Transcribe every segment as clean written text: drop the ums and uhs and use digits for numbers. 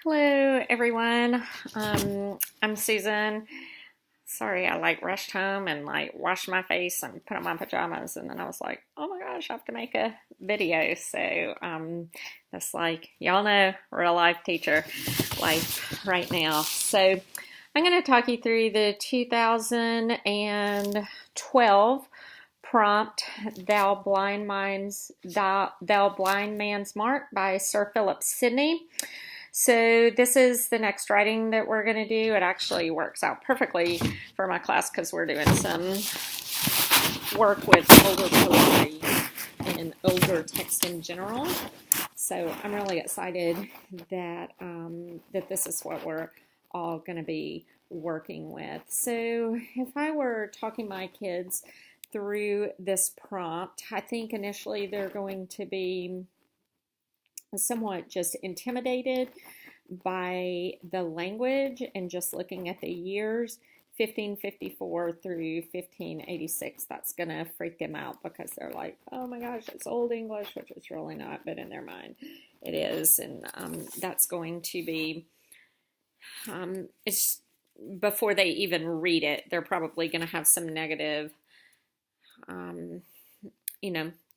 Hello, everyone. I'm Susan. Sorry, I rushed home and washed my face and put on my pajamas, and then I was like, oh my gosh, I have to make a video. So that's y'all know, real life teacher life right now. So I'm going to talk you through the 2012 prompt Thou Blind Man's Mark by Sir Philip Sidney. So this is the next writing that we're going to do. It actually works out perfectly for my class because we're doing some work with older poetry and older text in general. So I'm really excited that that this is what we're all going to be working with. So if I were talking my kids through this prompt, I think initially they're going to be somewhat just intimidated by the language and just looking at the years 1554 through 1586. That's going to freak them out because they're like, oh my gosh, it's Old English, which it's really not, but in their mind it is. And that's going to be, it's before they even read it, they're probably going to have some negative,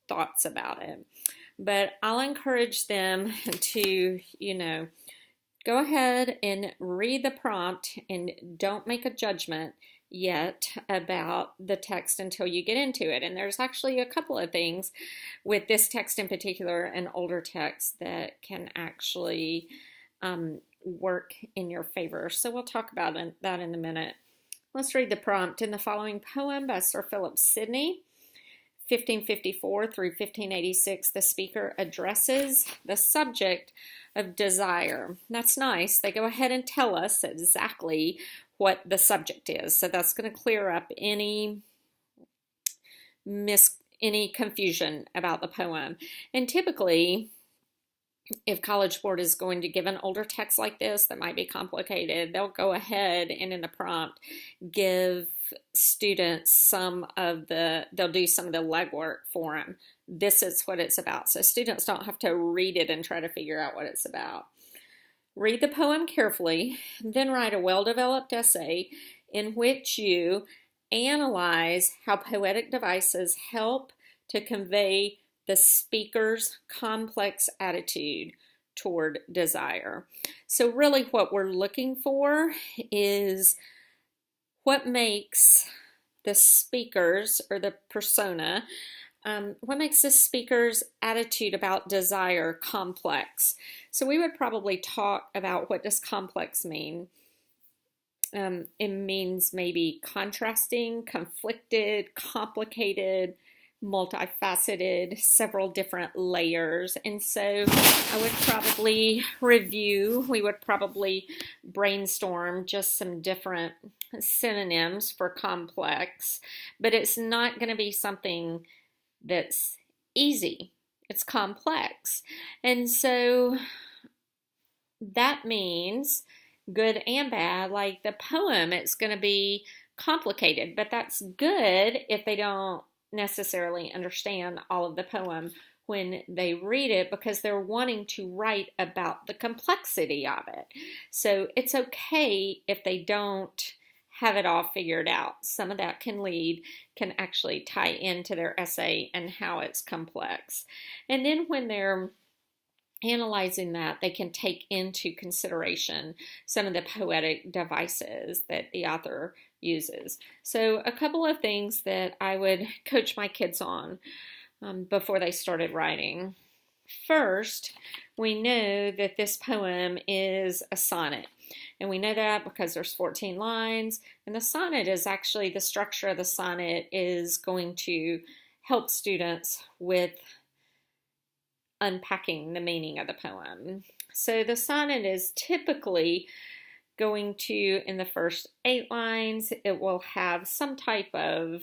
thoughts about it. But I'll encourage them to, go ahead and read the prompt and don't make a judgment yet about the text until you get into it. And there's actually a couple of things with this text in particular and older texts that can actually work in your favor. So we'll talk about that in a minute. Let's read the prompt. In the following poem by Sir Philip Sidney, 1554 through 1586, the speaker addresses the subject of desire. That's nice. They go ahead and tell us exactly what the subject is. So that's going to clear up any confusion about the poem. And typically, if College Board is going to give an older text like this that might be complicated, they'll go ahead and in the prompt give students they'll do some of the legwork for them. This is what it's about. So students don't have to read it and try to figure out what it's about. Read the poem carefully, then write a well-developed essay in which you analyze how poetic devices help to convey the speaker's complex attitude toward desire. So really what we're looking for is what makes the speakers or the persona, what makes the speaker's attitude about desire complex. So we would probably talk about what does complex mean. It means maybe contrasting, conflicted, complicated, multifaceted, several different layers. And so I would probably we would probably brainstorm just some different synonyms for complex, but it's not going to be something that's easy. It's complex. And so that means good and bad. Like the poem, it's going to be complicated, but that's good if they don't necessarily understand all of the poem when they read it because they're wanting to write about the complexity of it. So it's okay if they don't have it all figured out. Some of that can actually tie into their essay and how it's complex. And then when they're analyzing that, they can take into consideration some of the poetic devices that the author uses. So a couple of things that I would coach my kids on before they started writing. First, we know that this poem is a sonnet. And we know that because there's 14 lines. And the sonnet is actually, the structure of the sonnet is going to help students with unpacking the meaning of the poem. So the sonnet is typically going to, in the first 8 lines, it will have some type of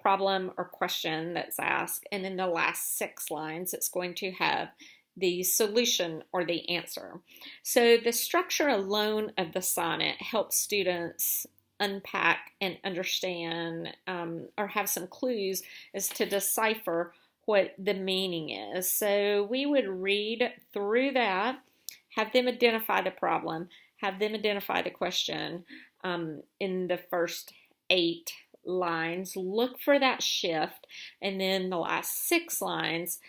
problem or question that's asked. And in the last 6 lines, it's going to have the solution or the answer. So the structure alone of the sonnet helps students unpack and understand or have some clues as to decipher what the meaning is. So we would read through that Have them identify the problem, have them identify the question in the first 8 lines. Look for that shift, and then the last 6 lines,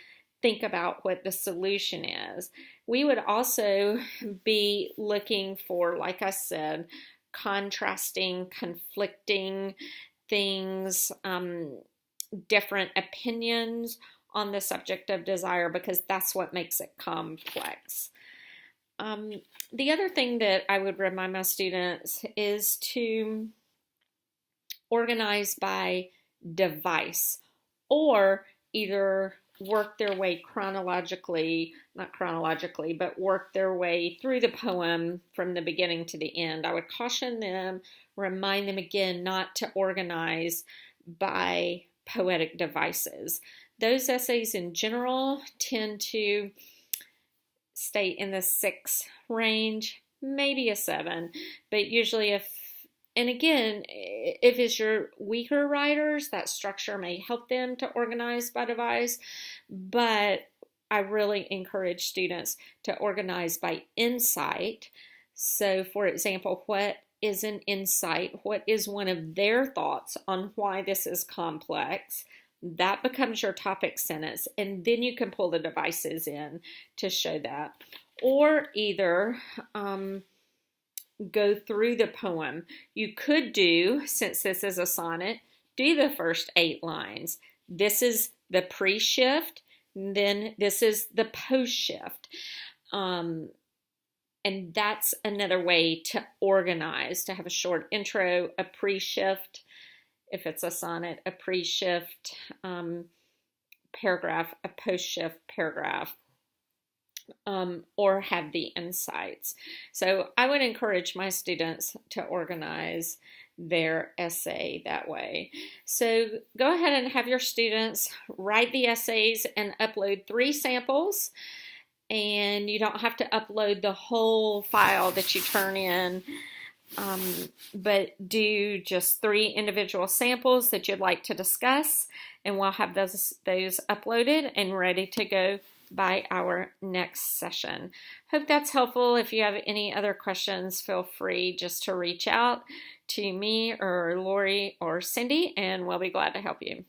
think about what the solution is. We would also be looking for, like I said, contrasting, conflicting things, different opinions on the subject of desire, because that's what makes it complex. The other thing that I would remind my students is to organize by device, or either work their way chronologically, not chronologically, but work their way through the poem from the beginning to the end. I would caution them, remind them again not to organize by poetic devices. Those essays in general tend to stay in the 6 range, maybe a 7, but usually and again, if it's your weaker writers, that structure may help them to organize by device, but I really encourage students to organize by insight. So for example, what is an insight? What is one of their thoughts on why this is complex? That becomes your topic sentence, and then you can pull the devices in to show that. Or either go through the poem. You could do, since this is a sonnet, do the first 8 lines. This is the pre-shift, then this is the post-shift. And that's another way to organize, to have a short intro, a pre-shift, if it's a sonnet, a pre-shift paragraph, a post-shift paragraph, or have the insights. So I would encourage my students to organize their essay that way. So go ahead and have your students write the essays and upload 3 samples. And you don't have to upload the whole file that you turn in, but do just 3 individual samples that you'd like to discuss, and we'll have those uploaded and ready to go by our next session. Hope that's helpful. If you have any other questions, feel free just to reach out to me or Lori or Cindy, and we'll be glad to help you.